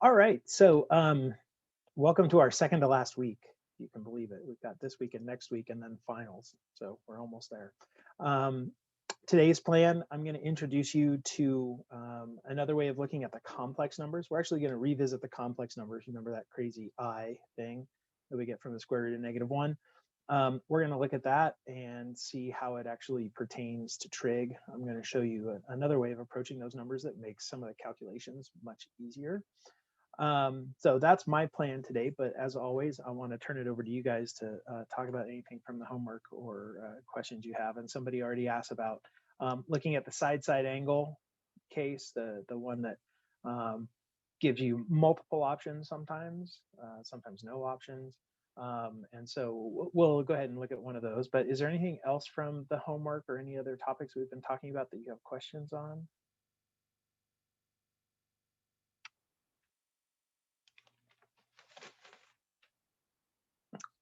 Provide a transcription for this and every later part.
All right, so welcome to our second to last week. You can believe it. We've got this week and next week and then finals. So we're almost there. Today's plan, I'm going to introduce you to another way of looking at the complex numbers. We're actually going to revisit the complex numbers. Remember that crazy I thing that we get from the square root of -1? We're going to look at that and see how it actually pertains to trig. I'm going to show you another way of approaching those numbers that makes some of the calculations much easier. So that's my plan today, but as always, I want to turn it over to you guys to talk about anything from the homework or questions you have. And somebody already asked about looking at the side-side angle case, the one that gives you multiple options sometimes, sometimes no options. And so we'll go ahead and look at one of those. But is there anything else from the homework or any other topics we've been talking about that you have questions on?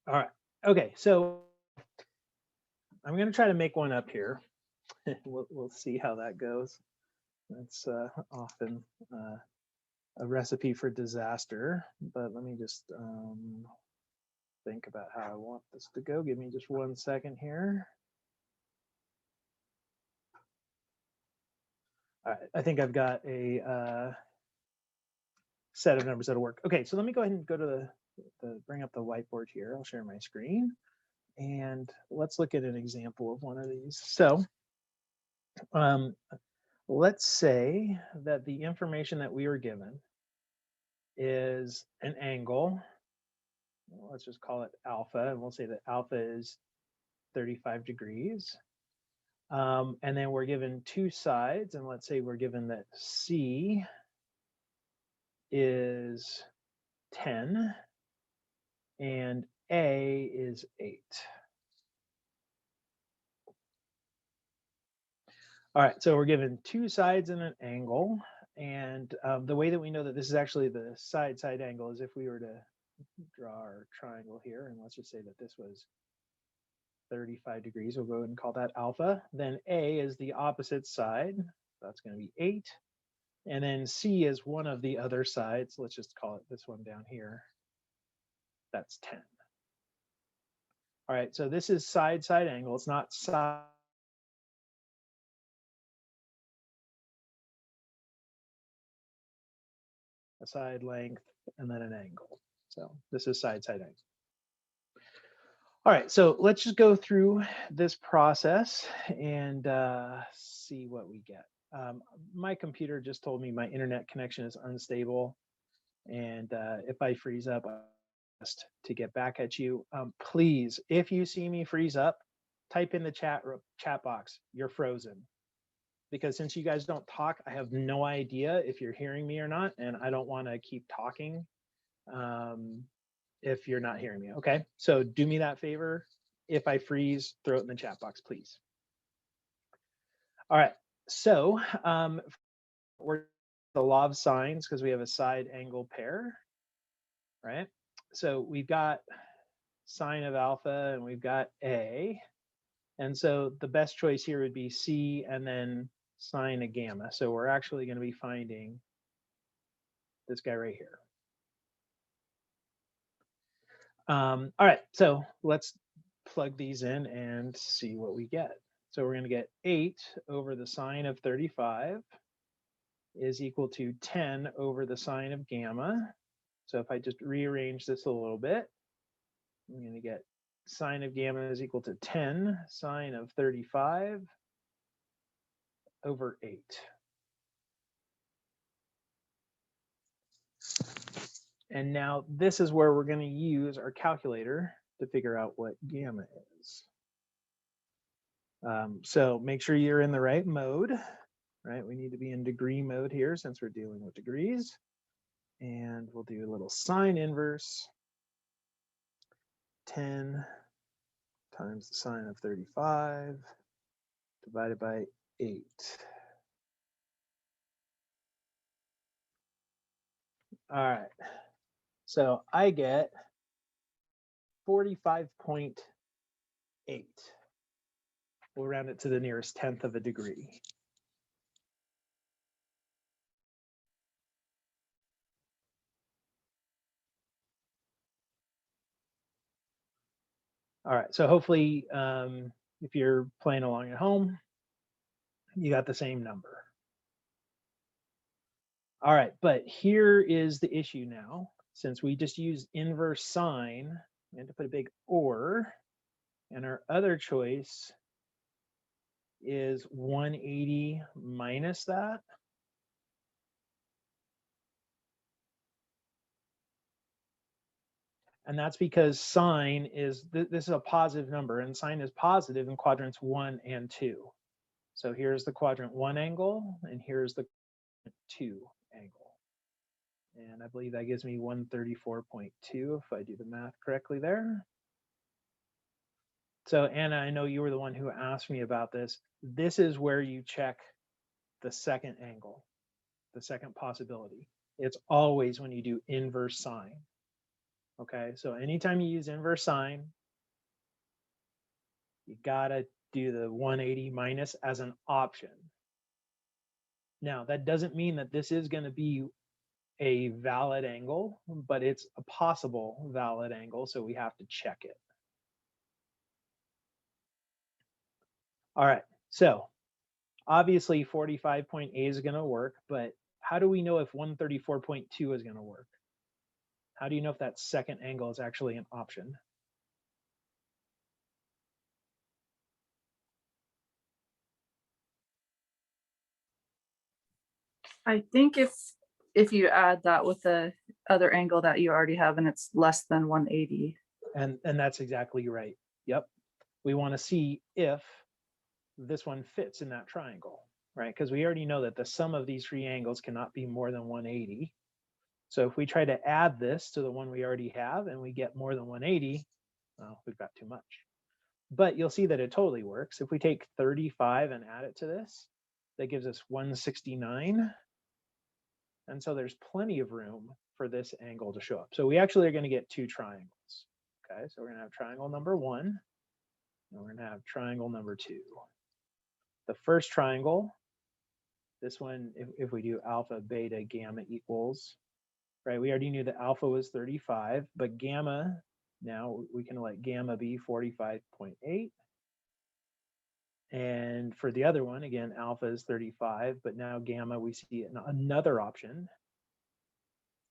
All right. Okay, so I'm going to try to make one up here. We'll see how that goes. That's often a recipe for disaster, but let me just think about how I want this to go. Give me just 1 second here. All right, I think I've got a set of numbers that'll work. Okay, so let me go ahead and go to bring up the whiteboard here. I'll share my screen and let's look at an example of one of these. So let's say that the information that we were given is an angle. Let's just call it alpha, and we'll say that alpha is 35 degrees. And then we're given two sides, and let's say we're given that C is 10 and A is 8. All right, so we're given two sides and an angle. And the way that we know that this is actually the side angle is if we were to draw our triangle here, and let's just say that this was 35 degrees. We'll go ahead and call that alpha. Then A is the opposite side. That's going to be 8. And then C is one of the other sides. Let's just call it this one down here. That's 10. All right, so this is side angle. It's not side. A side length and then an angle. So this is side angle. All right, so let's just go through this process and see what we get. My computer just told me my internet connection is unstable, and if I freeze up, to get back at you, please, if you see me freeze up, type in the chat box, you're frozen. Because since you guys don't talk, I have no idea if you're hearing me or not, and I don't want to keep talking if you're not hearing me. Okay, so do me that favor. If I freeze, throw it in the chat box, please. All right, so we're the law of sines because we have a side angle pair, right? So we've got sine of alpha and we've got A. And so the best choice here would be C and then sine of gamma. So we're actually going to be finding this guy right here. All right, so let's plug these in and see what we get. So we're going to get 8 over the sine of 35 is equal to 10 over the sine of gamma. So if I just rearrange this a little bit, I'm going to get sine of gamma is equal to 10 sine of 35 over 8. And now this is where we're going to use our calculator to figure out what gamma is. So make sure you're in the right mode, right? We need to be in degree mode here since we're dealing with degrees. And we'll do a little sine inverse. 10 times the sine of 35 divided by 8. All right. So I get 45.8. We'll round it to the nearest tenth of a degree. All right, so hopefully if you're playing along at home, you got the same number. All right, but here is the issue now. Since we just used inverse sine, we had to put a big or, and our other choice is 180 minus that. And that's because sine is, this is a positive number, and sine is positive in quadrants 1 and 2. So here's the quadrant 1 angle, and here's the quadrant 2 angle. And I believe that gives me 134.2 if I do the math correctly there. So Anna, I know you were the one who asked me about this. This is where you check the second angle, the second possibility. It's always when you do inverse sine. Okay, so anytime you use inverse sine, you gotta do the 180 minus as an option. Now, that doesn't mean that this is going to be a valid angle, but it's a possible valid angle, so we have to check it. All right, so obviously 45.8 is going to work, but how do we know if 134.2 is going to work? How do you know if that second angle is actually an option? I think if you add that with the other angle that you already have and it's less than 180. And that's exactly right. Yep. We want to see if this one fits in that triangle, right? Because we already know that the sum of these three angles cannot be more than 180. So if we try to add this to the one we already have and we get more than 180, well, we've got too much. But you'll see that it totally works. If we take 35 and add it to this, that gives us 169. And so there's plenty of room for this angle to show up. So we actually are going to get two triangles. Okay, so we're going to have triangle number 1, and we're going to have triangle number 2. The first triangle, this one, if we do alpha, beta, gamma equals, right? We already knew that alpha was 35, but gamma, now we can let gamma be 45.8. And for the other one, again, alpha is 35, but now gamma, we see another option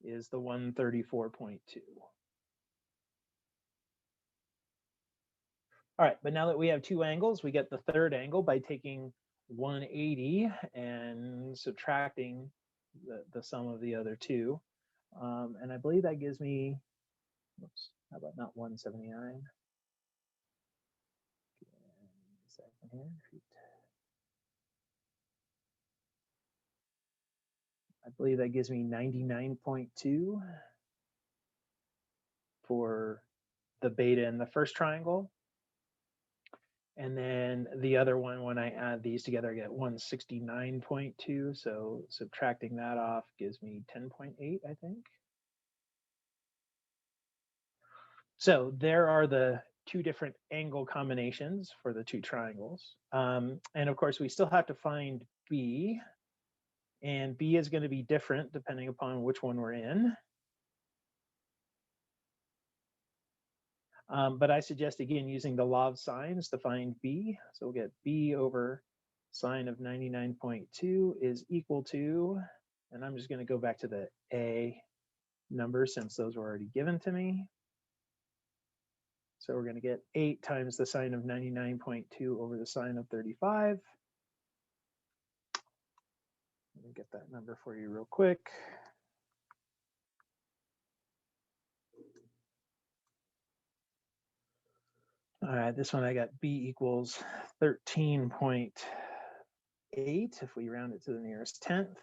is the 134.2. All right, but now that we have two angles, we get the third angle by taking 180 and subtracting the sum of the other two. And I believe that gives me, oops, how about not 179? Second here. I believe that gives me 99.2 for the beta in the first triangle. And then the other one, when I add these together, I get 169.2. So subtracting that off gives me 10.8, I think. So there are the two different angle combinations for the two triangles. And of course, we still have to find B. And B is going to be different depending upon which one we're in. But I suggest, again, using the law of sines to find B. So we'll get B over sine of 99.2 is equal to, and I'm just going to go back to the A numbers since those were already given to me. So we're going to get 8 times the sine of 99.2 over the sine of 35. Let me get that number for you real quick. All right, this one I got B equals 13.8 if we round it to the nearest tenth.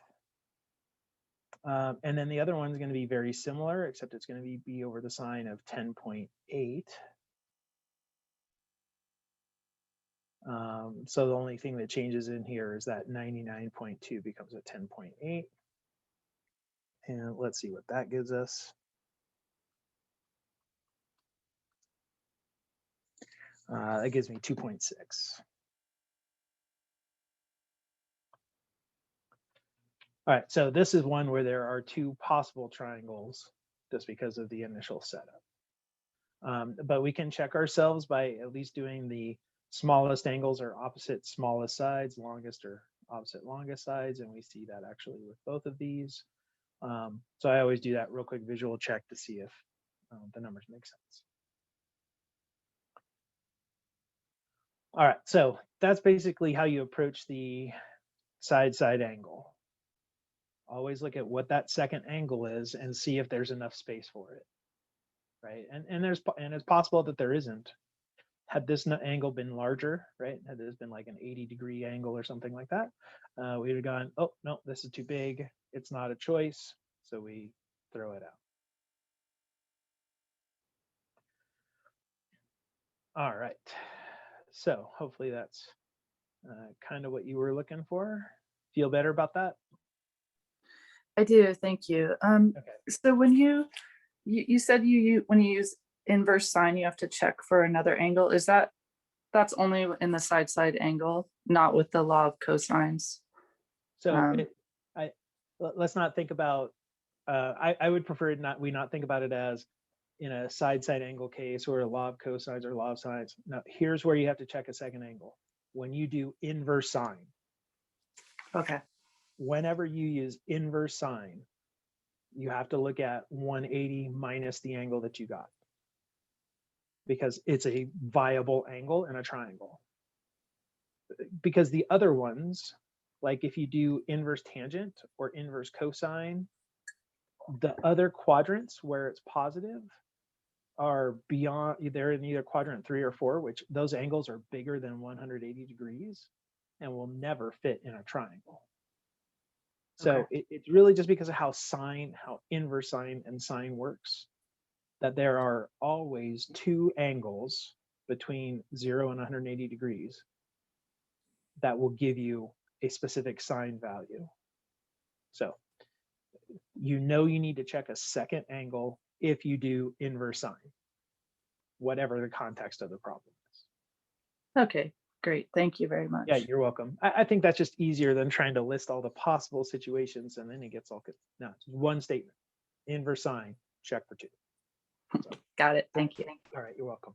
And then the other one's going to be very similar, except it's going to be B over the sine of 10.8. So the only thing that changes in here is that 99.2 becomes a 10.8. And let's see what that gives us. That gives me 2.6. All right, so this is one where there are two possible triangles just because of the initial setup. But we can check ourselves by at least doing the smallest angles or opposite smallest sides, longest or opposite longest sides, and we see that actually with both of these. So I always do that real quick visual check to see if the numbers make sense. All right, so that's basically how you approach the side-side angle. Always look at what that second angle is and see if there's enough space for it, right? And it's possible that there isn't. Had this angle been larger, right? Had this been like an 80-degree angle or something like that, we would have gone, oh no, this is too big. It's not a choice, so we throw it out. All right, so hopefully that's kind of what you were looking for. Feel better about that? I do, thank you. Okay. So when you said when you use inverse sine, you have to check for another angle. Is that's only in the side angle, not with the law of cosines? So let's not think about. I would prefer we not think about it as in a side angle case or a law of cosines or law of sines. Now, here's where you have to check a second angle. When you do inverse sine. Okay. Whenever you use inverse sine, you have to look at 180 minus the angle that you got, because it's a viable angle in a triangle. Because the other ones, like if you do inverse tangent or inverse cosine, the other quadrants where it's positive are beyond, they're in either quadrant 3 or 4, which those angles are bigger than 180 degrees and will never fit in a triangle. So Okay. it's really just because of how inverse sine and sine works, that there are always two angles between 0 and 180 degrees that will give you a specific sine value. So you need to check a second angle if you do inverse sine, whatever the context of the problem is. Okay, great. Thank you very much. Yeah, you're welcome. I think that's just easier than trying to list all the possible situations and then it gets all good. No, it's one statement. Inverse sine, check for two. So, got it. Thank you. All right, you're welcome.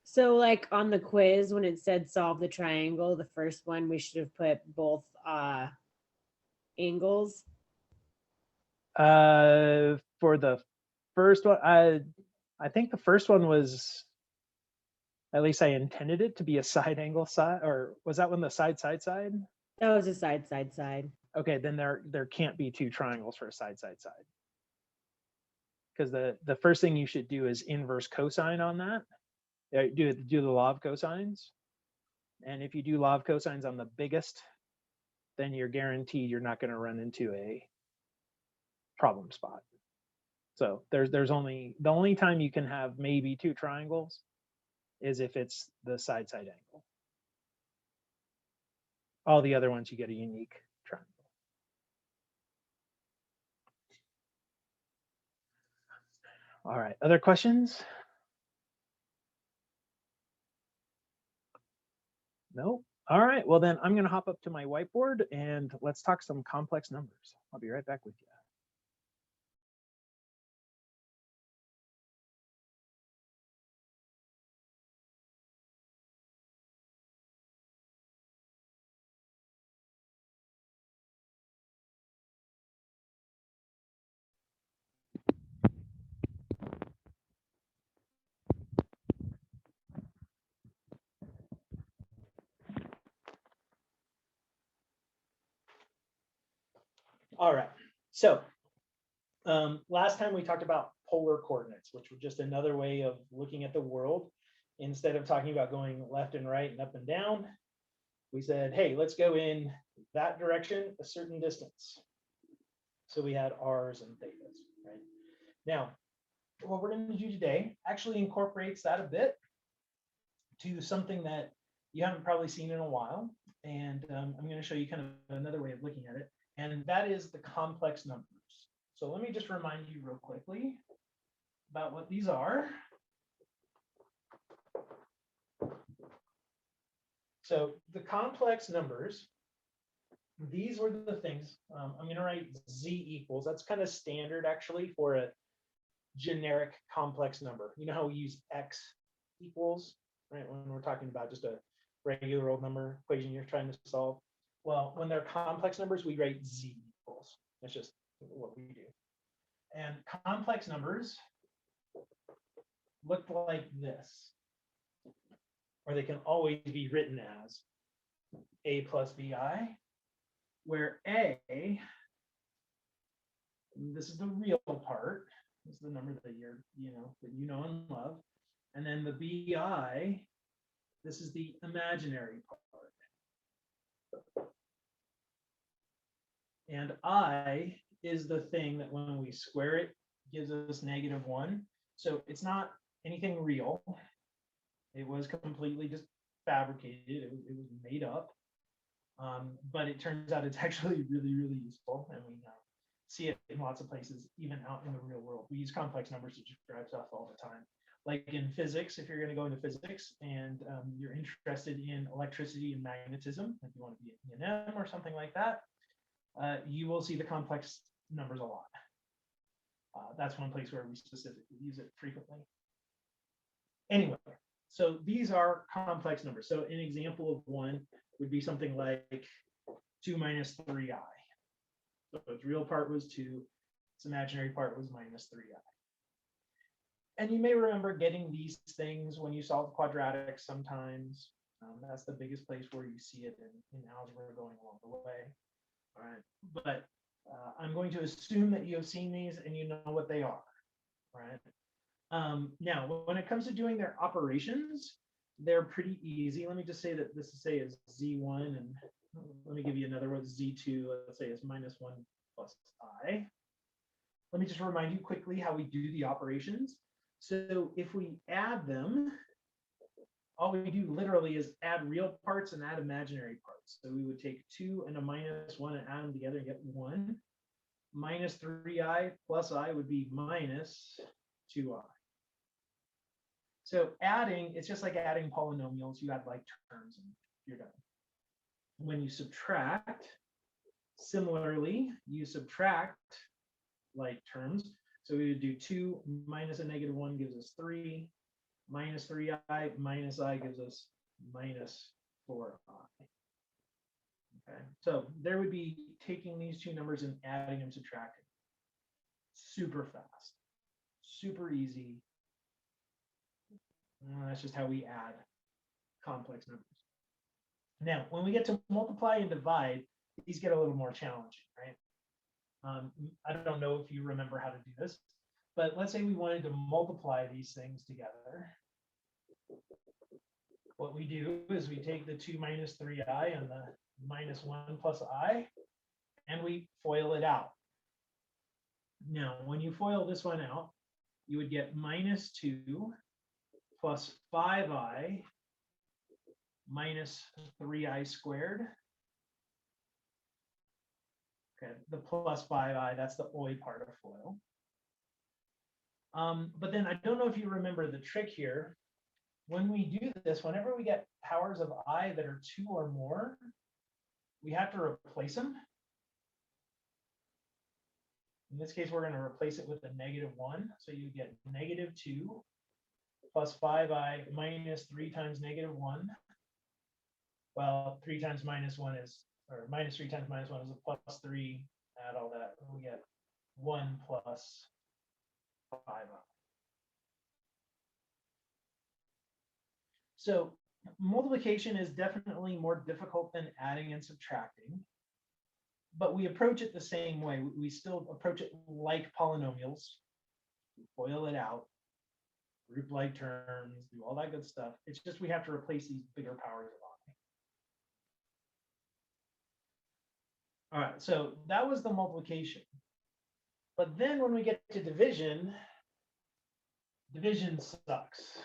So like on the quiz, when it said solve the triangle, the first one, we should have put both angles. For the first one, I think the first one was, at least I intended it to be a side angle side, or was that one the side? That was a side. Okay, then there can't be two triangles for a side. Because the first thing you should do is inverse cosine on that. Do the law of cosines. And if you do law of cosines on the biggest, then you're guaranteed you're not going to run into a problem spot. So there's only, the only time you can have maybe two triangles is if it's the side angle. All the other ones you get a unique triangle. All right, other questions? No? All right, well then I'm gonna hop up to my whiteboard and let's talk some complex numbers. I'll be right back with you. All right, so last time we talked about polar coordinates, which were just another way of looking at the world. Instead of talking about going left and right and up and down, we said, hey, let's go in that direction a certain distance. So we had r's and thetas, right? Now, what we're going to do today actually incorporates that a bit to something that you haven't probably seen in a while. And I'm going to show you kind of another way of looking at it. And that is the complex numbers. So let me just remind you real quickly about what these are. So the complex numbers, these were the things, I'm going to write z equals. That's kind of standard actually for generic complex number. You know how we use x equals, right? When we're talking about just a regular old number equation you're trying to solve. Well, when they're complex numbers, we write z equals. That's just what we do. And complex numbers look like this, or they can always be written as a plus bi, where a, this is the real part, this is the number that you know and love, and then the bi, this is the imaginary part, and I is the thing that when we square it gives us -1. So it's not anything real. It was completely just fabricated. It was made up. But it turns out it's actually really, really useful. And we see it in lots of places, even out in the real world. We use complex numbers to describe stuff all the time. Like in physics, if you're going to go into physics and you're interested in electricity and magnetism, if you want to be an E&M or something like that, you will see the complex numbers a lot. That's one place where we specifically use it frequently. Anyway, so these are complex numbers. So an example of one would be something like 2 minus 3i. So its real part was 2, its imaginary part was minus 3i. And you may remember getting these things when you solve quadratics sometimes. That's the biggest place where you see it in algebra going along the way. All right, but I'm going to assume that you have seen these and you know what they are, right? Now, when it comes to doing their operations, they're pretty easy. Let me just say that this is z1, and let me give you another one, z2, let's say is -1 plus I. Let me just remind you quickly how we do the operations. So if we add them, all we do literally is add real parts and add imaginary parts. So we would take 2 and a -1 and add them together and get 1. Minus 3i plus I would be minus 2i. So adding, it's just like adding polynomials. You add like terms and you're done. When you subtract, similarly, you subtract like terms. So we would do 2 minus a -1 gives us 3. Minus 3i minus I gives us minus 4i. Okay, so there would be taking these two numbers and adding and subtracting. Super fast, super easy. That's just how we add complex numbers. Now, when we get to multiply and divide, these get a little more challenging, right? I don't know if you remember how to do this, but let's say we wanted to multiply these things together. What we do is we take the 2 minus 3i and the -1 plus I, and we FOIL it out. Now, when you FOIL this one out, you would get -2 plus 5i minus 3i squared. Okay, the plus 5i, that's the OI part of FOIL. But then I don't know if you remember the trick here. When we do this, whenever we get powers of I that are 2 or more, we have to replace them. In this case, we're going to replace it with a -1. So you get -2 plus 5i minus 3 times -1. Well, 3 times -1 is, or minus 3 times -1 is a plus 3. Add all that, and we get 1 plus 5i. So multiplication is definitely more difficult than adding and subtracting, but we approach it the same way. We still approach it like polynomials, FOIL it out, group like terms, do all that good stuff. It's just we have to replace these bigger powers of I. All right, so that was the multiplication. But then when we get to division, division sucks.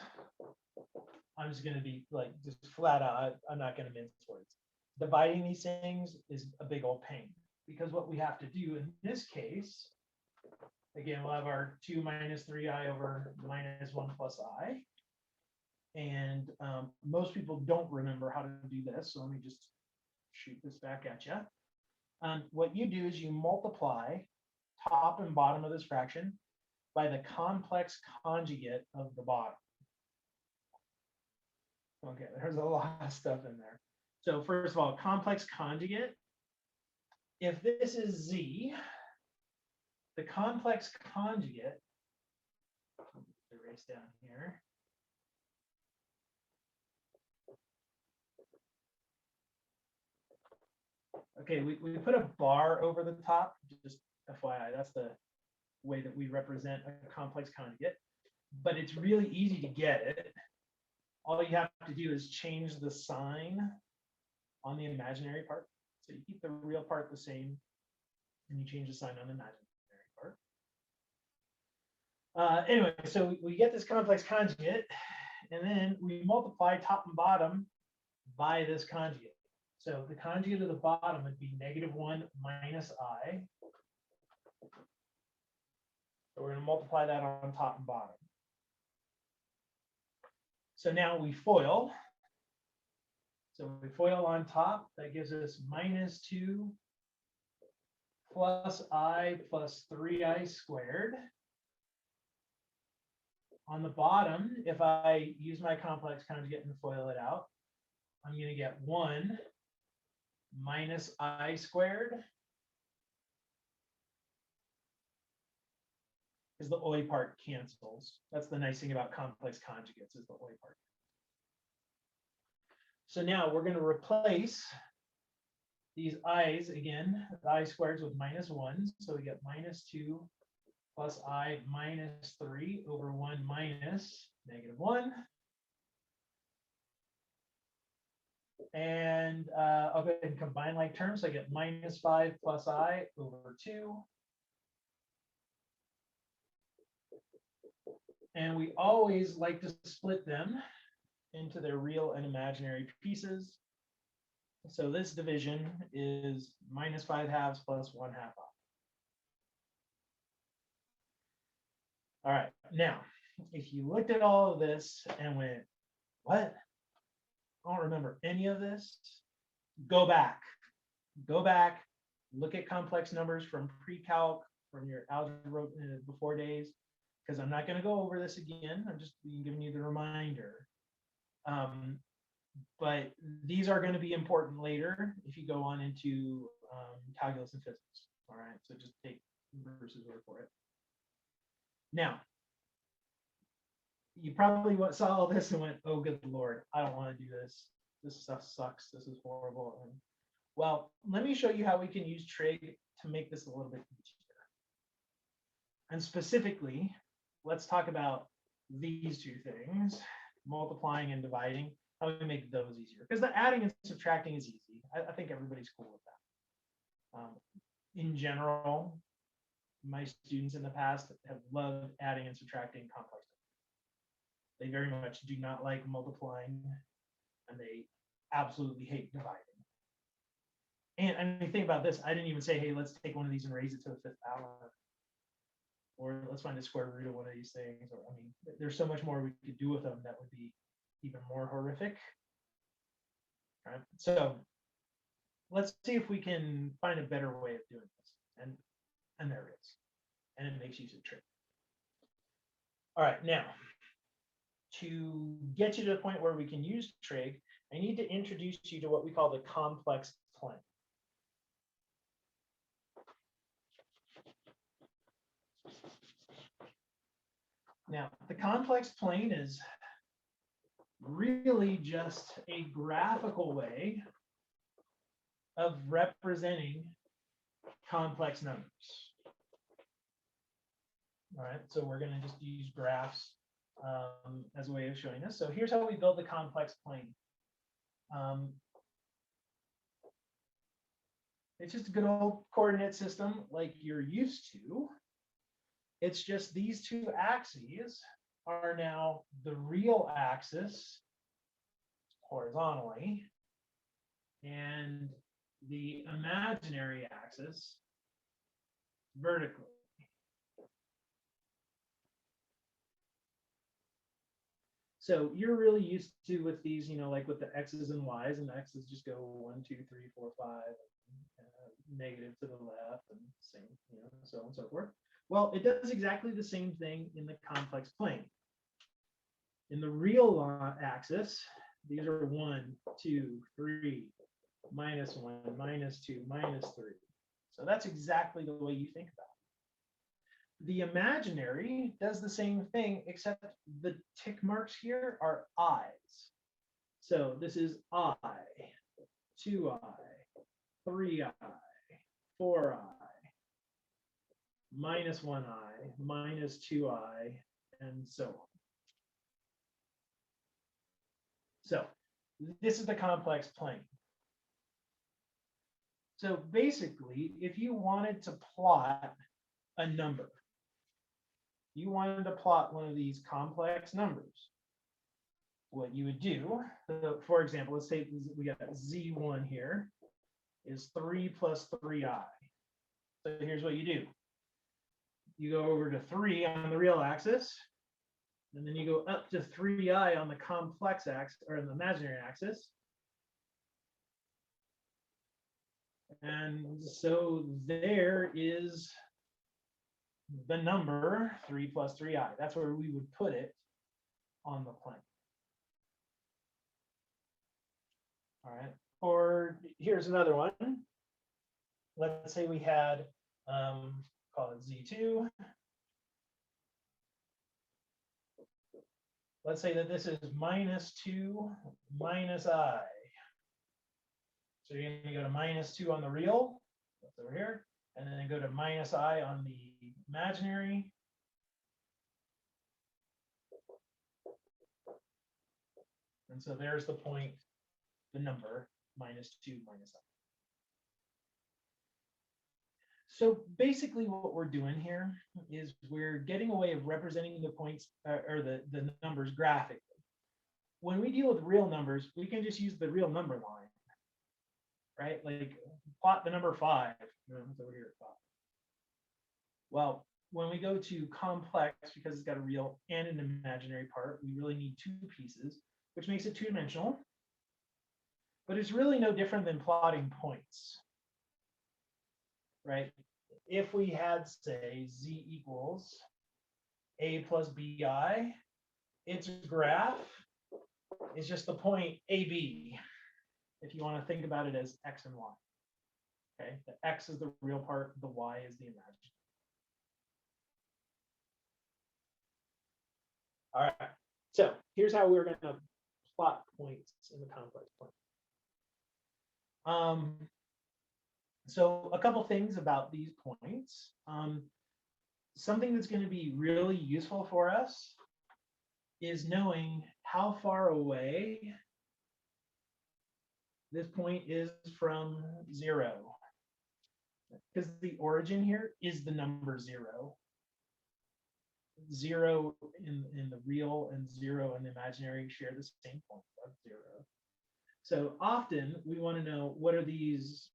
I'm just going to be like, just flat out, I'm not going to mince words. Dividing these things is a big old pain, because what we have to do in this case, again, we'll have our 2 minus 3i over -1 plus I. And most people don't remember how to do this, so let me just shoot this back at you. What you do is you multiply top and bottom of this fraction, by the complex conjugate of the bottom. Okay, there's a lot of stuff in there. So first of all, complex conjugate, if this is Z, the complex conjugate, erase down here. Okay, we put a bar over the top, just FYI, that's the way that we represent a complex conjugate, but it's really easy to get it. All you have to do is change the sign on the imaginary part. So you keep the real part the same, and you change the sign on the imaginary part. Anyway, so we get this complex conjugate, and then we multiply top and bottom by this conjugate. So the conjugate of the bottom would be -1 minus I. So we're going to multiply that on top and bottom. So now we FOIL. So we FOIL on top, that gives us -2 plus I plus 3I squared. On the bottom, if I use my complex conjugate and FOIL it out, I'm going to get 1 minus I squared, because the OI part cancels. That's the nice thing about complex conjugates, is the OI part. So now we're going to replace these i's again, the I squareds with -1. So we get -2 plus I minus 3 over 1 minus -1. And I'll go ahead and combine like terms. So I get -5 plus I over 2. And we always like to split them into their real and imaginary pieces. So this division is -5/2 plus 1/2 I. All right, now, if you looked at all of this and went, what? I don't remember any of this. Go back, look at complex numbers from pre-calc, from your algebra before days, because I'm not going to go over this again. I'm just giving you the reminder. But these are going to be important later if you go on into calculus and physics. All right, so just take Bruce's word for it. Now, you probably saw all this and went, oh, good Lord, I don't want to do this. This stuff sucks. This is horrible. And, well, let me show you how we can use trig to make this a little bit easier. And specifically, let's talk about these two things, multiplying and dividing, how we make those easier. Because the adding and subtracting is easy. I think everybody's cool with that. In general, my students in the past have loved adding and subtracting complex numbers. They very much do not like multiplying, and they absolutely hate dividing. And I mean, think about this. I didn't even say, hey, let's take one of these and raise it to the 5th power. Or let's find the square root of one of these things. Or, I mean, there's so much more we could do with them that would be even more horrific. All right, so let's see if we can find a better way of doing this. And there it is. And it makes use of trig. All right, now, to get you to the point where we can use trig, I need to introduce you to what we call the complex plane. Now, the complex plane is really just a graphical way of representing complex numbers. All right, so we're going to just use graphs as a way of showing this. So here's how we build the complex plane. It's just a good old coordinate system like you're used to. It's just these two axes are now the real axis horizontally and the imaginary axis vertically. So you're really used to with these, you know, like with the x's and y's, and the x's just go 1, 2, 3, 4, 5, negative to the left, and same, you know, so on and so forth. Well, it does exactly the same thing in the complex plane. In the real axis, these are 1, 2, 3, -1, -2, -3. So that's exactly the way you think about it. The imaginary does the same thing, except the tick marks here are i's. So this is I, 2i, 3i, 4i, -1i, -2i, and so on. So this is the complex plane. So basically, if you wanted to plot a number, you wanted to plot one of these complex numbers, what you would do, for example, let's say we got z1 here is 3 plus 3i. So here's what you do. You go over to 3 on the real axis, and then you go up to 3i on the complex axis, or the imaginary axis. And so there is the number 3 plus 3i. That's where we would put it on the plane. All right. Or here's another one. Let's say we had, call it Z2. Let's say that this is -2 minus I. So you're going to go to -2 on the real, that's over here, and then go to -I on the imaginary. And so there's the point, the number, -2 minus I. So basically what we're doing here is we're getting a way of representing the points or the numbers graphically. When we deal with real numbers, we can just use the real number line, right? Like plot the number 5. It's over here at 5. Well, when we go to complex, because it's got a real and an imaginary part, we really need 2 pieces, which makes it 2-dimensional. But it's really no different than plotting points, right? If we had, say, z equals a plus bi, its graph is just the point AB, if you want to think about it as x and y. Okay, the x is the real part, the y is the imaginary. All right, so here's how we're going to plot points in the complex plane. So a couple things about these points. Something that's going to be really useful for us is knowing how far away this point is from 0. Because the origin here is the number 0. 0 in the real and 0 in the imaginary share the same point of 0. So often we want to know, what are these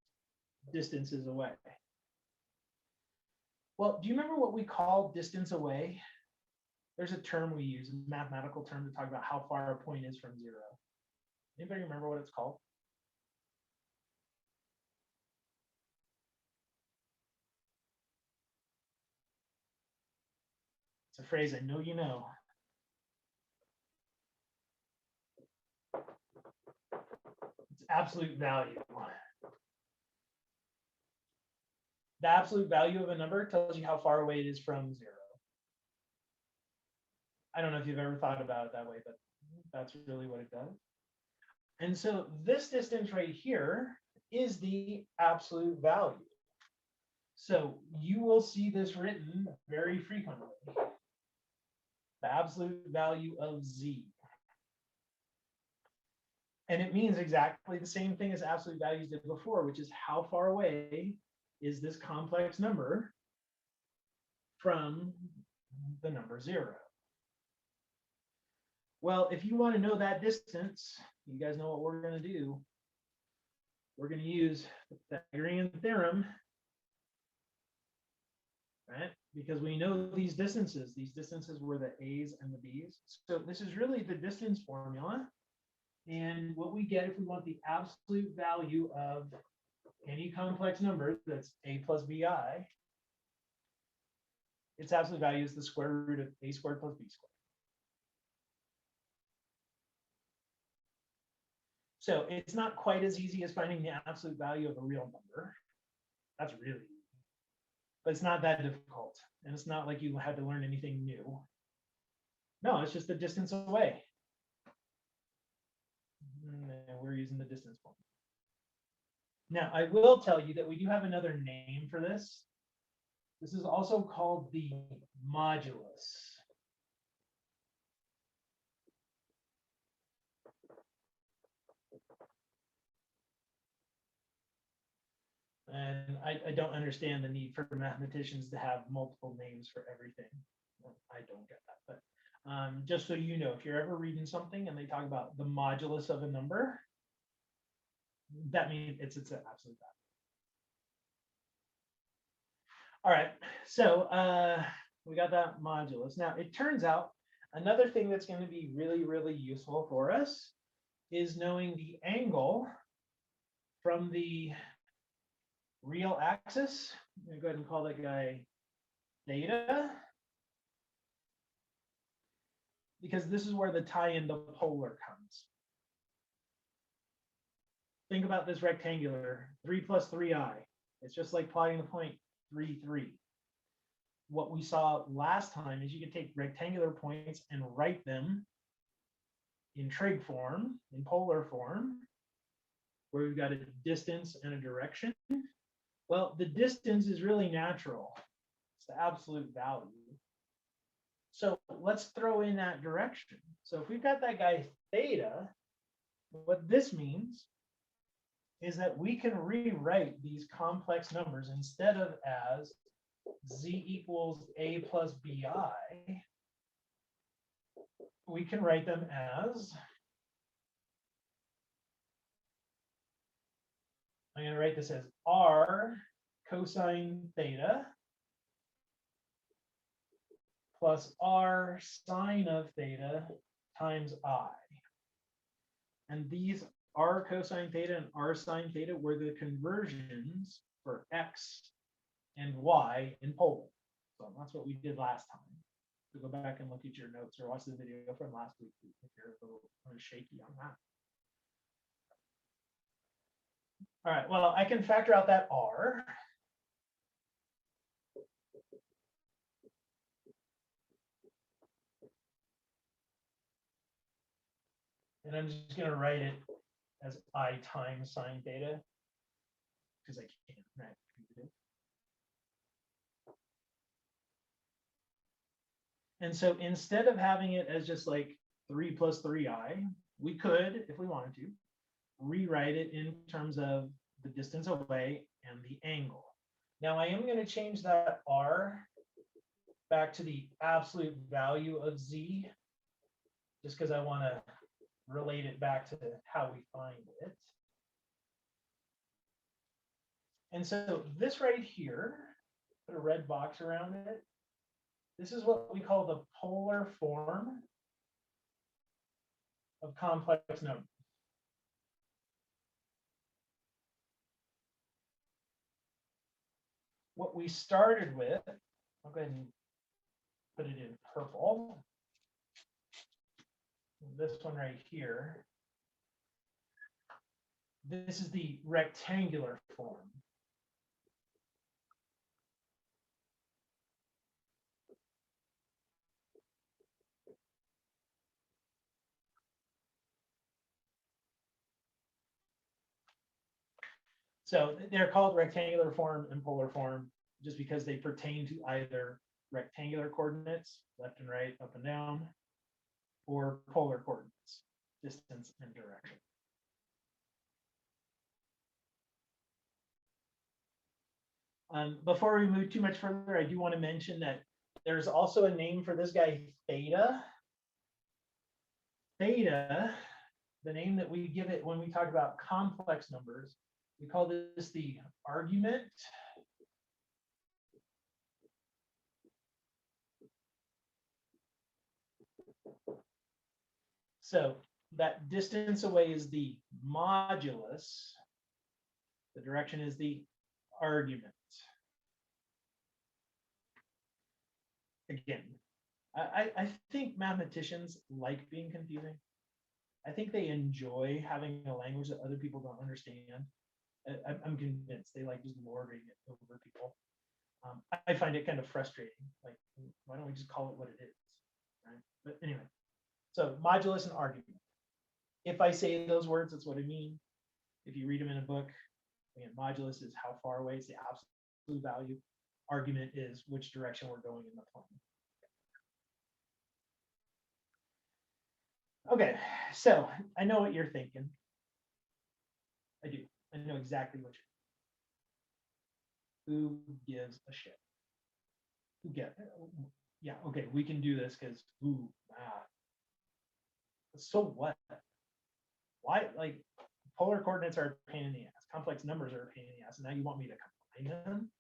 distances away? Well, do you remember what we call distance away? There's a term we use, a mathematical term, to talk about how far a point is from 0. Anybody remember what it's called? It's a phrase I know you know. It's absolute value. The absolute value of a number tells you how far away it is from 0. I don't know if you've ever thought about it that way, but that's really what it does. And so this distance right here is the absolute value. So you will see this written very frequently. The absolute value of z. And it means exactly the same thing as absolute values did before, which is how far away is this complex number from the number 0. Well, if you want to know that distance, you guys know what we're going to do. We're going to use the Pythagorean Theorem, right? Because we know these distances. These distances were the a's and the b's. So this is really the distance formula. And what we get if we want the absolute value of any complex number that's a plus bi its absolute value is the square root of a squared plus b squared. So it's not quite as easy as finding the absolute value of a real number. That's really easy. But it's not that difficult. And it's not like you had to learn anything new. No, it's just the distance away. And we're using the distance point. Now, I will tell you that we do have another name for this. This is also called the modulus. And I don't understand the need for mathematicians to have multiple names for everything. Well, I don't get that. But just so you know, if you're ever reading something and they talk about the modulus of a number, that means it's an absolute value. All right, so we got that modulus. Now, it turns out another thing that's going to be really, really useful for us is knowing the angle from the real axis. I'm going to go ahead and call that guy theta, because this is where the tie-in to polar comes. Think about this rectangular 3 plus 3i. It's just like plotting the point 3, 3. What we saw last time is you could take rectangular points and write them in trig form, in polar form, where we've got a distance and a direction. Well, the distance is really natural. It's the absolute value. So let's throw in that direction. So if we've got that guy theta, what this means is that we can rewrite these complex numbers instead of as z equals a plus bi. We can write them as, I'm going to write this as r cosine theta plus r sine of theta times I. And these r cosine theta and r sine theta were the conversions for x and y in polar. So that's what we did last time. So go back and look at your notes or watch the video from last week if you're a little shaky on that. All right, well, I can factor out that r. And I'm just going to write it as I times sine theta, because I can't, right? And so instead of having it as just like 3 plus 3i, we could, if we wanted to, rewrite it in terms of the distance away and the angle. Now I am going to change that r back to the absolute value of z, just because I want to relate it back to how we find it. And so this right here, put a red box around it. This is what we call the polar form of complex numbers. What we started with, I'll go ahead and put it in purple. This one right here. This is the rectangular form. So they're called rectangular form and polar form just because they pertain to either rectangular coordinates, left and right, up and down, or polar coordinates, distance and direction. Before we move too much further, I do want to mention that there's also a name for this guy, theta. Theta, the name that we give it when we talk about complex numbers, we call this the argument. So that distance away is the modulus. The direction is the argument. again, I think mathematicians like being confusing. I think they enjoy having a language that other people don't understand. I'm convinced they like just lording it over people. I find it kind of frustrating. Like, why don't we just call it what it is, right? But anyway, so modulus and argument. If I say those words, that's what I mean. If you read them in a book, again, modulus is how far away, it's the absolute value. Argument is which direction we're going in the plane. Okay, so I know what you're thinking. I do. I know exactly what you're thinking. Who gives a shit? Who get? Yeah, okay, we can do this because so what? Why? Like, polar coordinates are a pain in the ass. Complex numbers are a pain in the ass, and now you want me to combine them?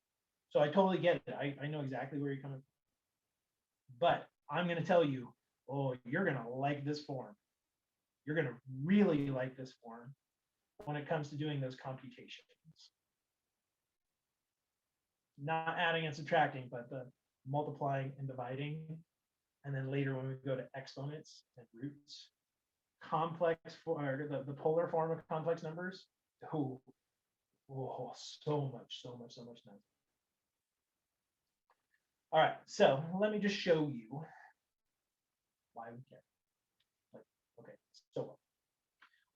So I totally get it. I know exactly where you're coming from. But I'm going to tell you, oh, you're going to like this form. You're going to really like this form when it comes to doing those computations. Not adding and subtracting, but the multiplying and dividing. And then later when we go to exponents and roots, complex for the polar form of complex numbers. Oh, so much nice. All right, so let me just show you why we care. Like, okay, so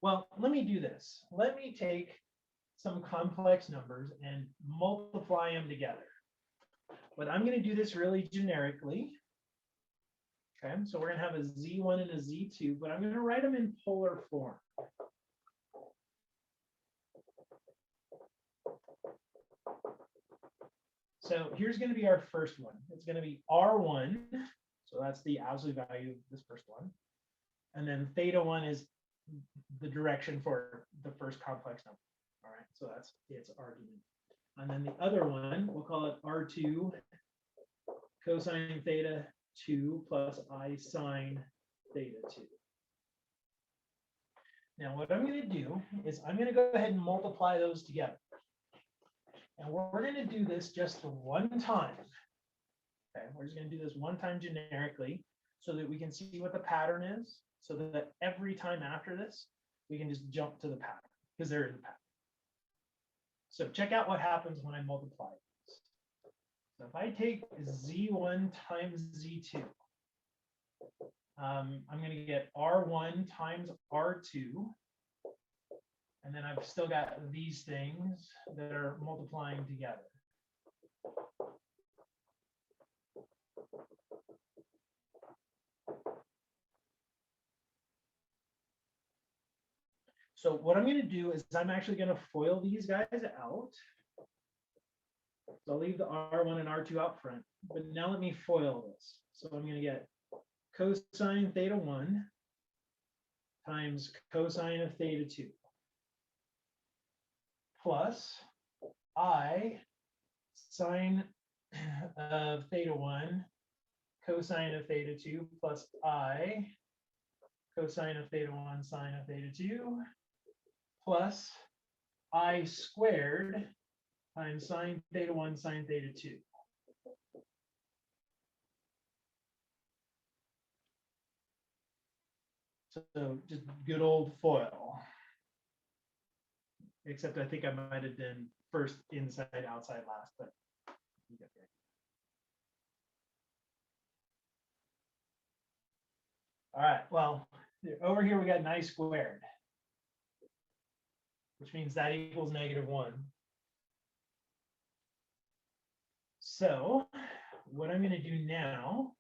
well, let me do this. Let me take some complex numbers and multiply them together. But I'm going to do this really generically. Okay, so we're going to have a Z1 and a Z2, but I'm going to write them in polar form. So here's going to be our first one. It's going to be R1. So that's the absolute value of this first one. And then theta 1 is the direction for the first complex number. All right, so that's its argument. And then the other one, we'll call it R2 cosine theta 2 plus I sine theta 2. Now what I'm going to do is I'm going to go ahead and multiply those together. And we're going to do this just one time. Okay, we're just going to do this one time generically so that we can see what the pattern is, so that every time after this, we can just jump to the pattern because there is a pattern. So check out what happens when I multiply this. So if I take Z1 times Z2, I'm going to get R1 times R2. And then I've still got these things that are multiplying together. So what I'm going to do is I'm actually going to FOIL these guys out. So I'll leave the R1 and R2 out front. But now let me FOIL this. So I'm going to get cosine theta 1 times cosine of theta 2 plus I sine of theta 1 cosine of theta 2 plus I cosine of theta 1 sine of theta 2 plus I squared times sine theta 1 sine theta 2. So just good old FOIL. Except I think I might have done first inside, outside last, but you get the idea. All right, well, over here we got an I squared, which means that equals -1. So what I'm going to do now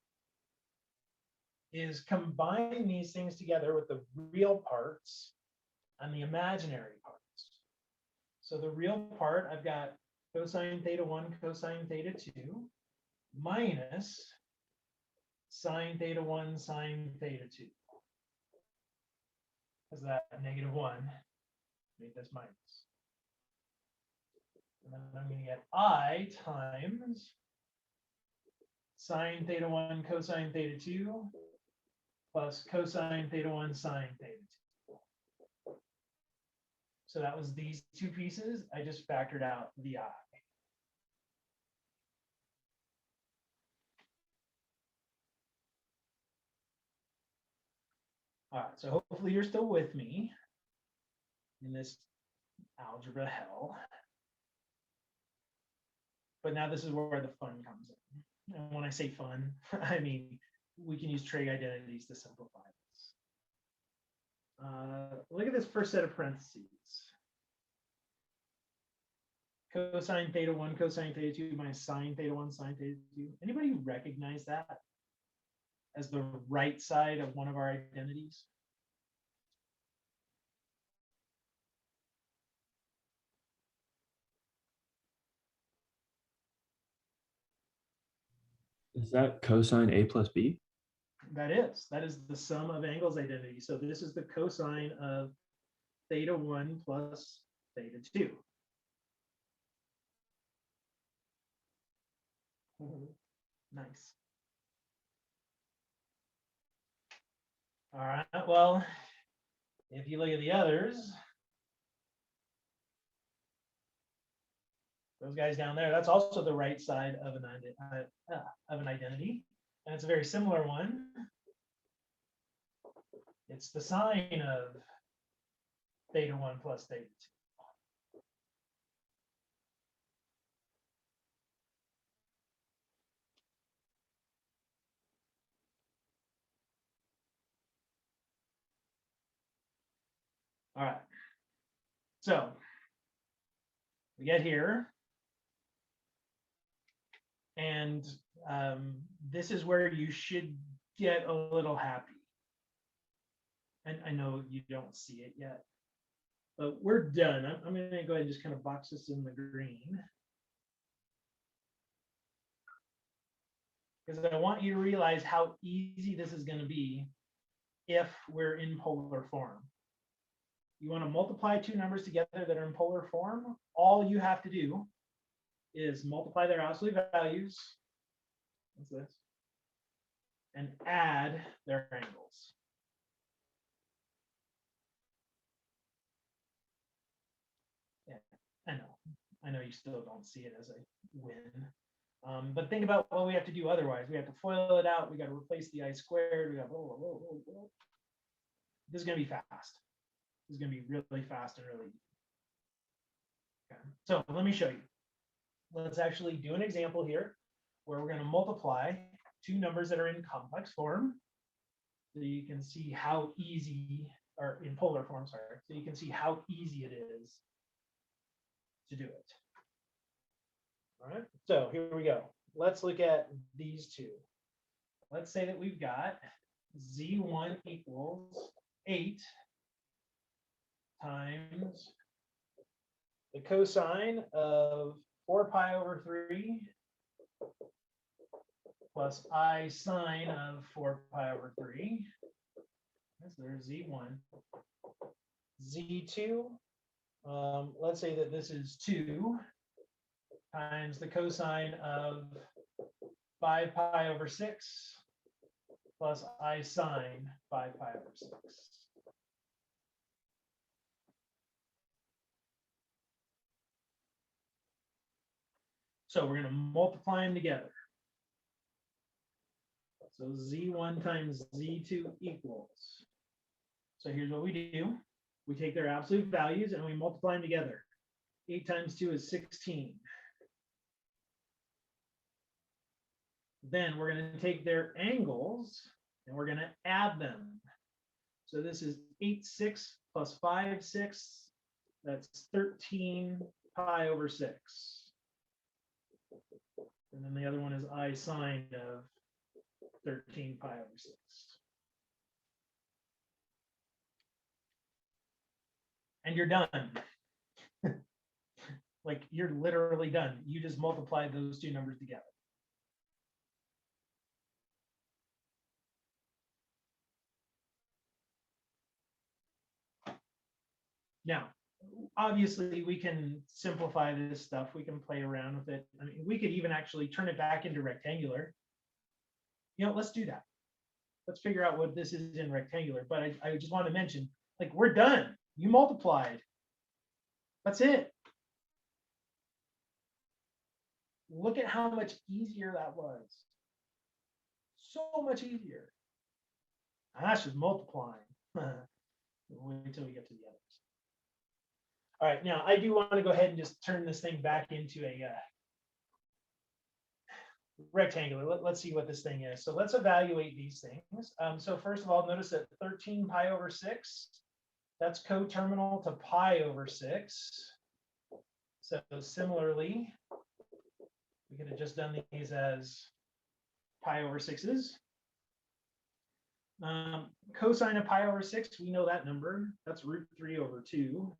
is combine these things together with the real parts and the imaginary parts. So the real part, I've got cosine theta 1 cosine theta 2 minus sine theta 1 sine theta 2. Because that -1 made this minus. And then I'm going to get I times sine theta 1 cosine theta 2 plus cosine theta 1 sine theta 2. So that was these two pieces. I just factored out the I. All right, so hopefully you're still with me in this algebra hell. But now this is where the fun comes in. And when I say fun, I mean, we can use trig identities to simplify this. Look at this first set of parentheses. Cosine theta 1, cosine theta 2 minus sine theta 1, sine theta 2. Anybody recognize that as the right side of one of our identities? Is that cosine A plus B? That is the sum of angles identity. So this is the cosine of theta 1 plus theta 2. Nice. All right, well, if you look at the others, those guys down there, that's also the right side of an identity. And it's a very similar one. It's the sine of theta 1 plus theta 2. All right, so we get here, and this is where you should get a little happy. And I know you don't see it yet, but we're done. I'm going to go ahead and just kind of box this in the green, because I want you to realize how easy this is going to be if we're in polar form. You want to multiply two numbers together that are in polar form. All you have to do is multiply their absolute values. What's this? And add their angles. Yeah, I know you still don't see it as a win. But think about what we have to do otherwise. We have to FOIL it out. We got to replace the I squared. We got This is going to be fast. This is going to be really fast and really easy. Okay. So let me show you. Let's actually do an example here where we're going to multiply two numbers that are in complex form. So you can see how easy, or in polar form, sorry. So you can see how easy it is to do it. All right, so here we go. Let's look at these two. Let's say that we've got Z1 equals 8 times the cosine of 4 pi over 3 plus I sine of 4 pi over 3. That's their Z1. Z2, let's say that this is 2 times the cosine of 5 pi over 6 plus I sine 5 pi over 6. So we're going to multiply them together. So Z1 times Z2 equals. So here's what we do. We take their absolute values and we multiply them together. 8 times 2 is 16. Then we're going to take their angles and we're going to add them. So this is 8 6 plus 5 6. That's 13 pi over 6. And then the other one is I sine of 13 pi over 6. And you're done. Like, you're literally done. You just multiply those two numbers together. Now, obviously, we can simplify this stuff. We can play around with it. I mean, we could even actually turn it back into rectangular. You know, let's do that. Let's figure out what this is in rectangular. But I just want to mention, like, we're done. You multiplied. That's it. Look at how much easier that was. So much easier. And that's just multiplying. Wait until we get to the others. All right, now I do want to go ahead and just turn this thing back into a rectangular. Let's see what this thing is. So let's evaluate these things. So first of all, notice that 13 pi over 6, that's coterminal to pi over 6. So similarly, we could have just done these as pi over 6s. Cosine of pi over 6, we know that number. That's root 3 over 2.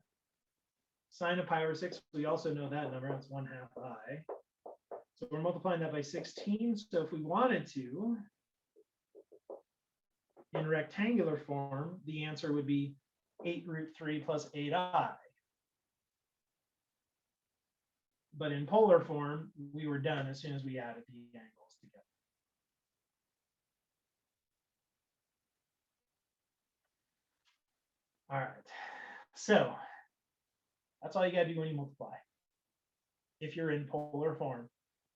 Sine of pi over 6, we also know that number. That's 1/2 I. So we're multiplying that by 16. So if we wanted to, in rectangular form, the answer would be 8 root 3 plus 8i. But in polar form, we were done as soon as we added the angles together. All right, so that's all you got to do when you multiply. If you're in polar form,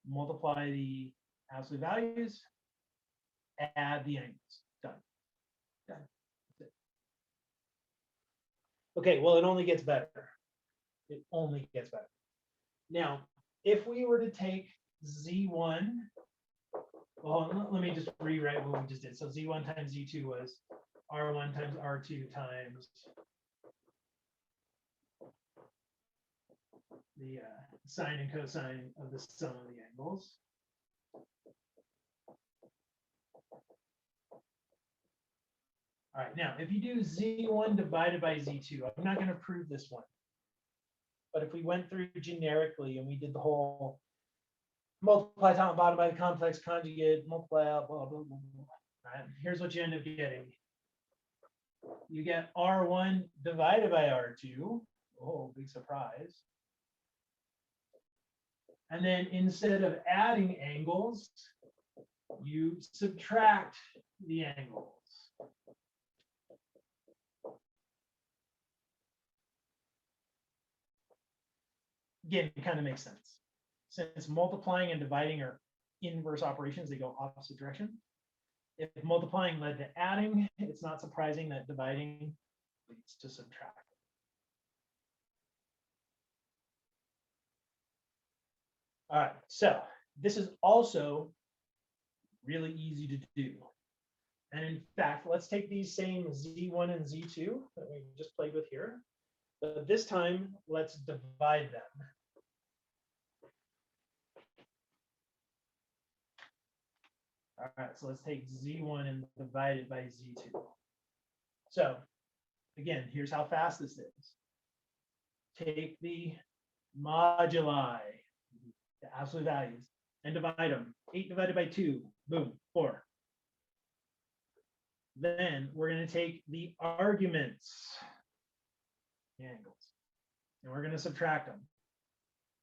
multiply the absolute values, add the angles. Done. Done. That's it. Okay, well, it only gets better. It only gets better. Now, if we were to take Z1, well, let me just rewrite what we just did. So Z1 times Z2 was R1 times R2 times the sine and cosine of the sum of the angles. All right, now if you do Z1 divided by Z2, I'm not going to prove this one. But if we went through generically and we did the whole multiply top and bottom by the complex conjugate, multiply out, blah, blah, blah, blah. All right, here's what you end up getting. You get R1 divided by R2. Oh, big surprise. And then instead of adding angles, you subtract the angles. Again, it kind of makes sense. Since multiplying and dividing are inverse operations, they go opposite direction. If multiplying led to adding, it's not surprising that dividing leads to subtract. All right, so this is also really easy to do. And in fact, let's take these same Z1 and Z2 that we just played with here. But this time, let's divide them. All right, so let's take Z1 and divide it by Z2. So again, here's how fast this is. Take the moduli, the absolute values, and divide them. 8 divided by 2, boom, 4. Then we're going to take the arguments, the angles, and we're going to subtract them.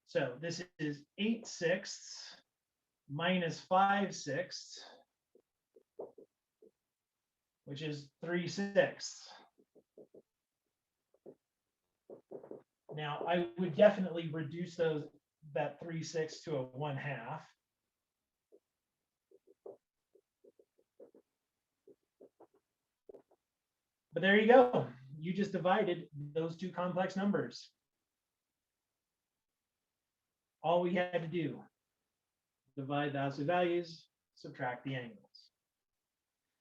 So this is 8/6 minus 5/6, which is 3/6. Now I would definitely reduce that 3/6 to a 1/2. But there you go. You just divided those two complex numbers. All we had to do, divide the absolute values, subtract the angles.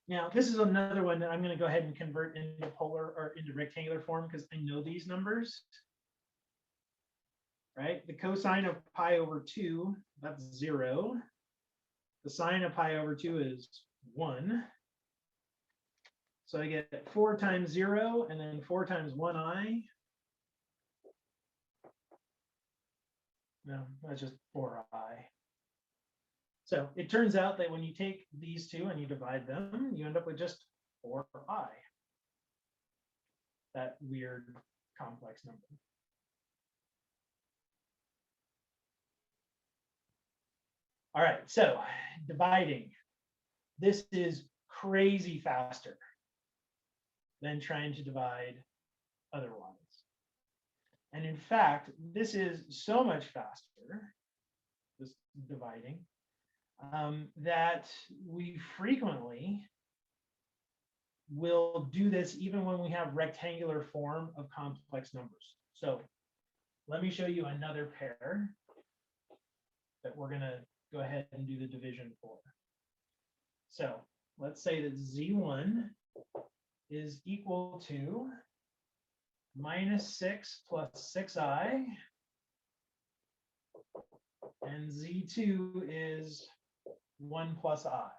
Now, this is another one that I'm going to go ahead and convert into polar or into rectangular form because I know these numbers. Right? The cosine of pi over 2, that's 0. The sine of pi over 2 is 1. So I get 4 times 0 and then 4 times 1i. No, that's just 4i. So it turns out that when you take these two and you divide them, you end up with just 4i. That weird complex number. All right, so dividing. This is crazy faster than trying to divide otherwise. And in fact, this is so much faster, this dividing, that we frequently we'll do this even when we have rectangular form of complex numbers. So let me show you another pair that we're going to go ahead and do the division for. So let's say that Z1 is equal to -6 plus 6i, and Z2 is 1 plus I.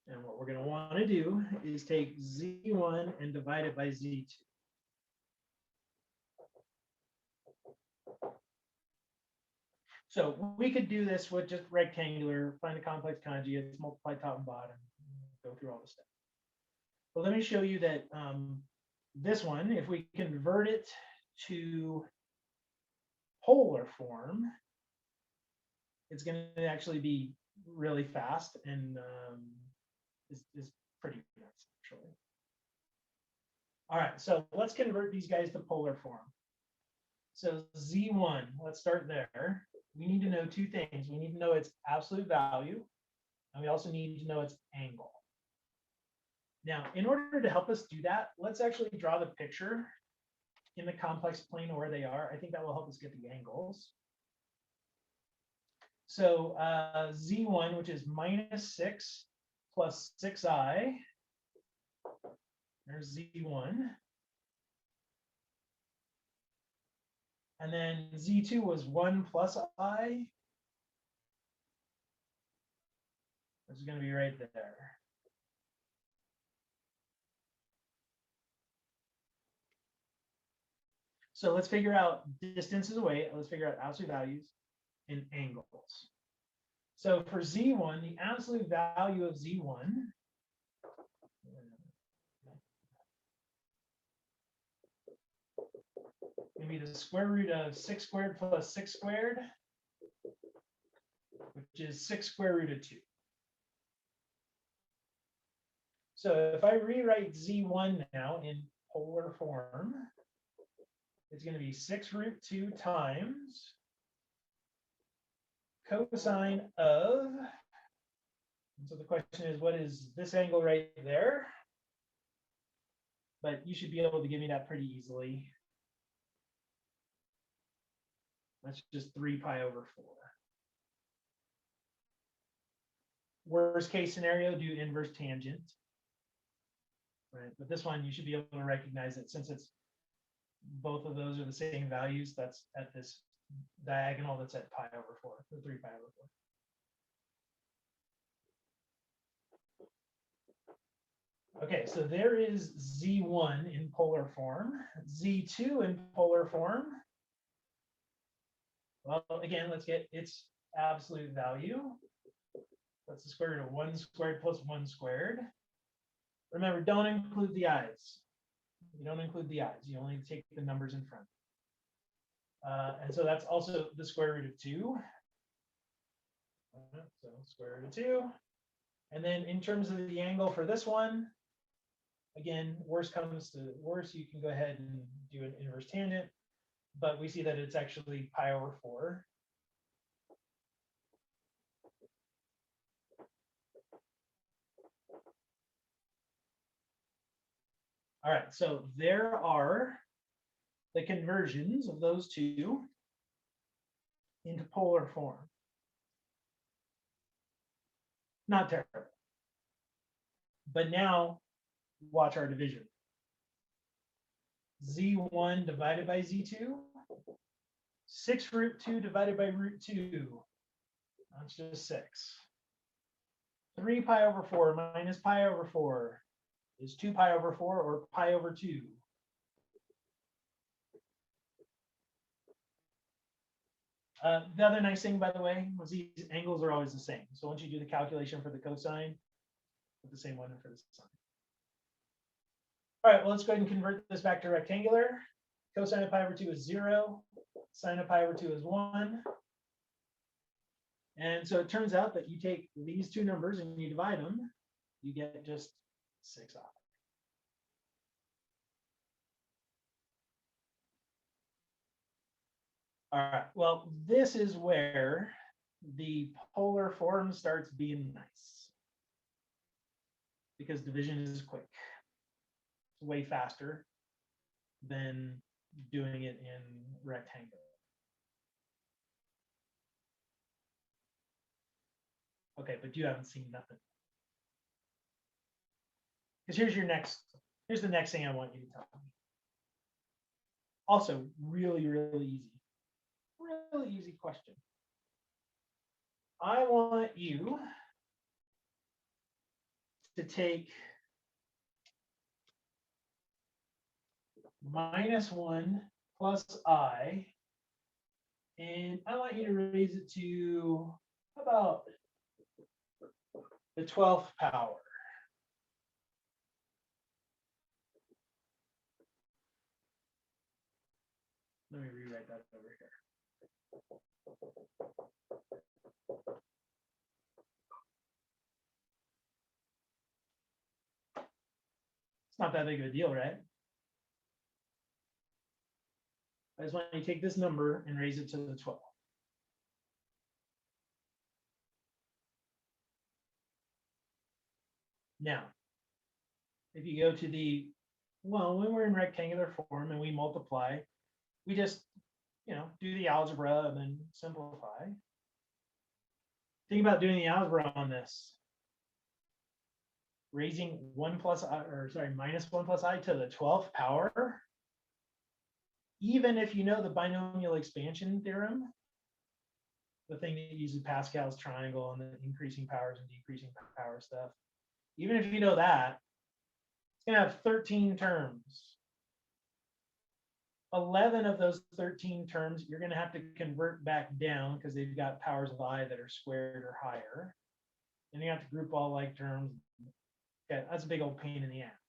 And what we're going to want to do is take Z1 and divide it by Z2. So we could do this with just rectangular, find the complex conjugates, multiply top and bottom, go through all the steps. But let me show you that this one, if we convert it to polar form, it's going to actually be really fast and is pretty nice, actually. All right, so let's convert these guys to polar form. So Z1, let's start there. We need to know two things. We need to know its absolute value, and we also need to know its angle. Now, in order to help us do that, let's actually draw the picture in the complex plane where they are. I think that will help us get the angles. So Z1, which is -6 plus 6i, there's Z1. And then Z2 was 1 plus I. This is going to be right there. So let's figure out distances away. Let's figure out absolute values and angles. So for Z1, the absolute value of Z1 going to be the square root of 6 squared plus 6 squared, which is 6 square root of 2. So if I rewrite Z1 now in polar form, it's going to be 6 root 2 times cosine of, so the question is, what is this angle right there? But you should be able to give me that pretty easily. That's just 3 pi over 4. Worst case scenario, do inverse tangent. Right, but this one you should be able to recognize that since it's both of those are the same values, that's at this diagonal that's at pi over 4, or 3 pi over 4. Okay, so there is Z1 in polar form. Z2 in polar form. Well, again, let's get its absolute value. That's the square root of 1 squared plus 1 squared. Remember, don't include the i's. You don't include the i's. You only take the numbers in front. And so that's also the square root of 2. So square root of 2. And then in terms of the angle for this one, again, worst comes to worst, you can go ahead and do an inverse tangent. But we see that it's actually pi over 4. All right, so there are the conversions of those two into polar form. Not terrible. But now watch our division. Z1 divided by Z2. 6 root 2 divided by root 2. That's just 6. 3 pi over 4 minus pi over 4 is 2 pi over 4 or pi over 2. The other nice thing, by the way, was these angles are always the same. So once you do the calculation for the cosine, put the same one in for the sine. All right, well, let's go ahead and convert this back to rectangular. Cosine of pi over 2 is 0. Sine of pi over 2 is 1. And so it turns out that you take these two numbers and you divide them, you get just 6i. All right, well, this is where the polar form starts being nice because division is quick. It's way faster than doing it in rectangle. Okay, but you haven't seen nothing. Because here's the next thing I want you to tell me. Also, really easy question. I want you to take -1 plus I, and I want you to raise it to about the 12th power. Let me rewrite that over here. It's not that big of a deal, right? I just want you to take this number and raise it to the 12. Now, if you go to the, well, when we're in rectangular form and we multiply, we just, do the algebra and then simplify. Think about doing the algebra on this. Raising -1 plus I to the 12th power. Even if you know the binomial expansion theorem, the thing that uses Pascal's triangle and the increasing powers and decreasing power stuff, even if you know that, it's going to have 13 terms. 11 of those 13 terms, you're going to have to convert back down because they've got powers of I that are squared or higher. And you have to group all like terms. Okay, that's a big old pain in the ass.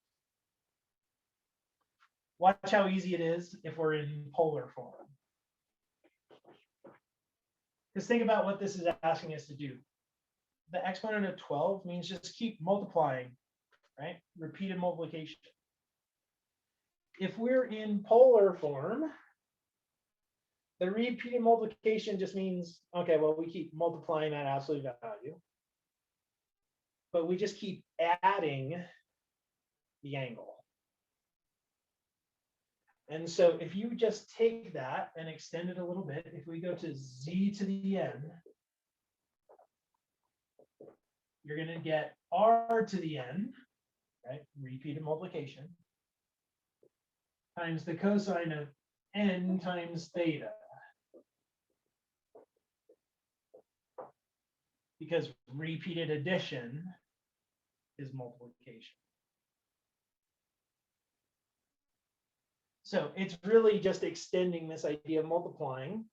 Watch how easy it is if we're in polar form. Because think about what this is asking us to do. The exponent of 12 means just keep multiplying, right? Repeated multiplication. If we're in polar form, the repeated multiplication just means, okay, well, we keep multiplying that absolute value, but we just keep adding the angle. And so if you just take that and extend it a little bit, if we go to z to the n, you're going to get r to the n, right? Repeated multiplication, times the cosine of n times theta. Because repeated addition is multiplication. So it's really just extending this idea of multiplying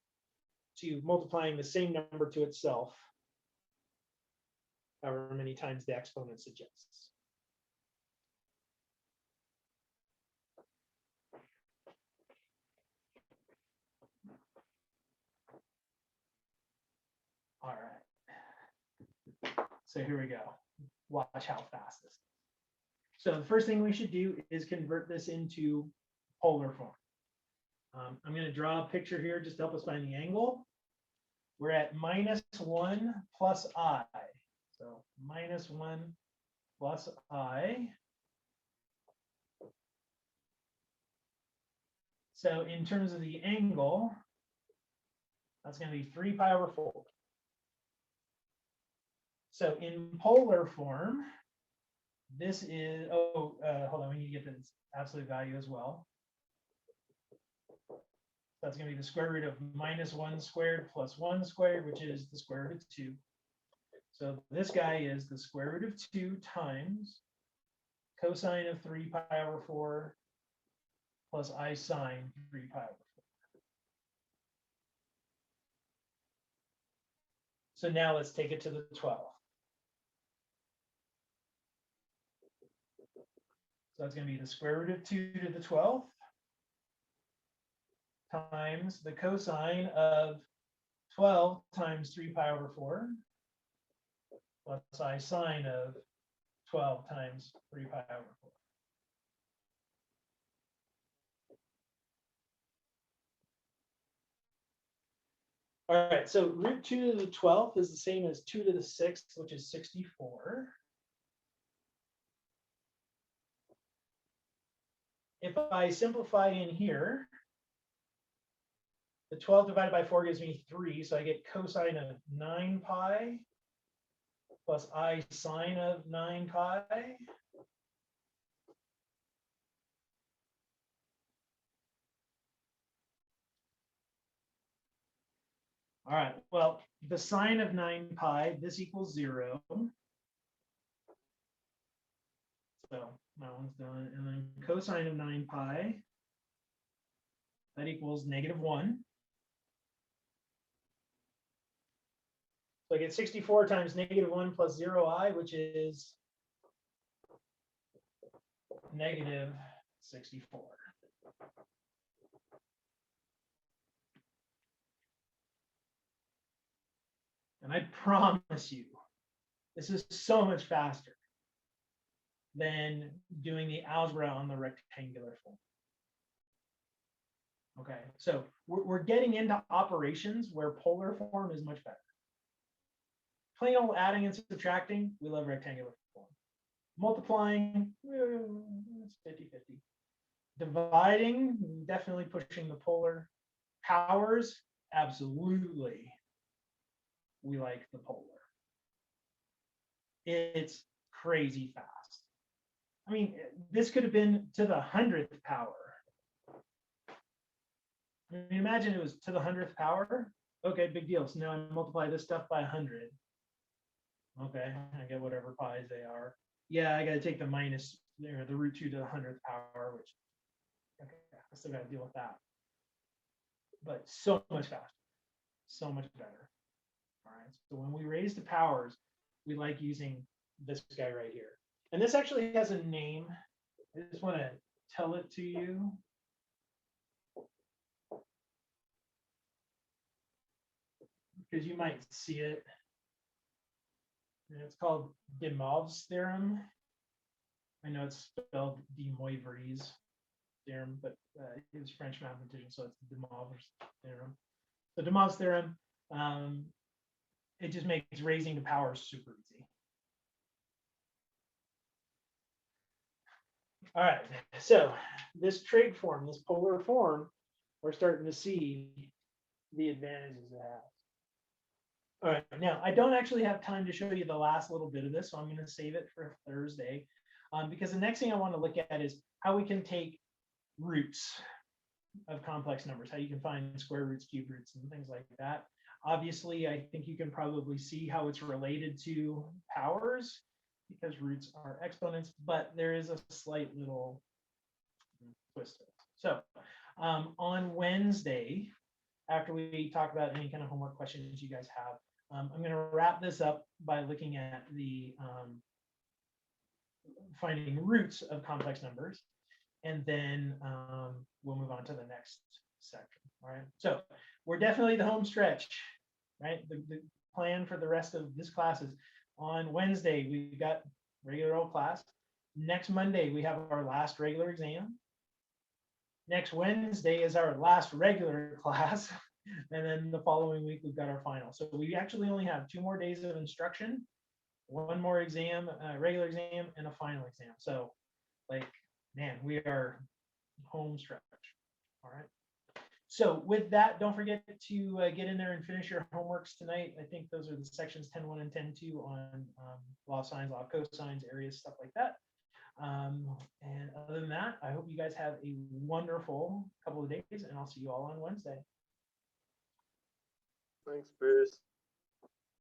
to multiplying the same number to itself, however many times the exponent suggests. All right. So here we go. Watch how fast this is. So the first thing we should do is convert this into polar form. I'm going to draw a picture here just to help us find the angle. We're at -1 plus I. So -1 plus I. So in terms of the angle, that's going to be 3 pi over 4. So in polar form, this is, hold on, we need to get the absolute value as well. That's going to be the square root of -1 squared plus 1 squared, which is the square root of 2. So this guy is the square root of 2 times cosine of 3 pi over 4 plus I sine 3 pi over 4. So now let's take it to the 12th. So that's going to be the square root of 2 to the 12th times the cosine of 12 times 3 pi over 4 plus I sine of 12 times 3 pi over 4. All right, so root 2 to the 12th is the same as 2 to the 6th, which is 64. If I simplify in here, the 12 divided by 4 gives me 3, so I get cosine of 9 pi plus I sine of 9 pi. All right, well, the sine of 9 pi, this equals 0. So that one's done. And then cosine of 9 pi, that equals -1. So I get 64 times -1 plus 0i, which is -64. And I promise you, this is so much faster than doing the algebra on the rectangular form. Okay, so we're getting into operations where polar form is much better. Plain old adding and subtracting, we love rectangular form. Multiplying, it's 50-50. Dividing, definitely pushing the polar. Powers, absolutely. We like the polar. It's crazy fast. I mean, this could have been to the 100th power. I mean, imagine it was to the 100th power. Okay, big deal. So now I multiply this stuff by 100. Okay, I get whatever pi's they are. Yeah, I got to take the minus, the root 2 to the 100th power, which, okay, I still got to deal with that. But so much faster, so much better. All right, so when we raise the powers, we like using this guy right here. And this actually has a name. I just want to tell it to you. Because you might see it. And it's called De Moivre's theorem. I know it's spelled De Moivre's theorem, but he was a French mathematician, so it's De Moivre's theorem. So De Moivre's theorem, it just makes raising the powers super easy. All right, so this trig form, this polar form, we're starting to see the advantages it has. All right, now I don't actually have time to show you the last little bit of this, so I'm going to save it for Thursday, because the next thing I want to look at is how we can take roots of complex numbers, how you can find square roots, cube roots, and things like that. Obviously, I think you can probably see how it's related to powers, because roots are exponents, but there is a slight little twist to it. So on Wednesday, after we talk about any kind of homework questions you guys have, I'm going to wrap this up by looking at the finding roots of complex numbers, and then we'll move on to the next section. All right, so we're definitely the home stretch, right? The plan for the rest of this class is on Wednesday, we've got regular old class. Next Monday, we have our last regular exam. Next Wednesday is our last regular class. And then the following week, we've got our final. So we actually only have 2 more days of instruction, 1 more exam, regular exam, and a final exam. So like, man, we are home stretch. All right. So with that, don't forget to get in there and finish your homeworks tonight. I think those are the sections 10.1 and 10.2 on law of sines, law of cosines, areas, stuff like that. And other than that, I hope you guys have a wonderful couple of days, and I'll see you all on Wednesday. Thanks, Bruce.